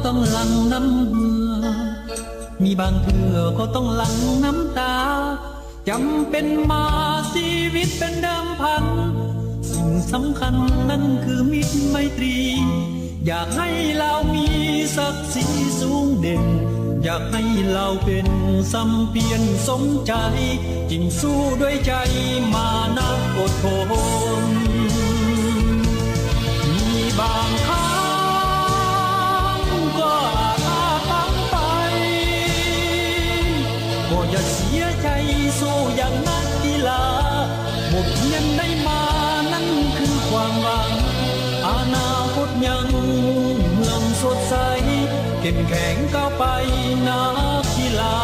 ต้องหลั่งน้ำเหงื่อมีบางเถื่อก็ต้องหลั่งน้ำตาจำเป็นมาชีวิตเป็นเดิมพันสิ่งสำคัญนั่นคือมิตรไมตรีอยากให้เรามีศักดิ์ศรีสูงเด่นอยากให้เราเป็นสัมเพียรสมใจจริงสู้ด้วยใจมานักอดทนมีบางครั้งก็อาจพังไปก็อย่าเสียใจสู้อย่างนักกีฬาบทเรียนได้มานั่นคือความหวังอนาคตยังเมืองสดใสเข้มแข็งก้าวไปนักกีฬา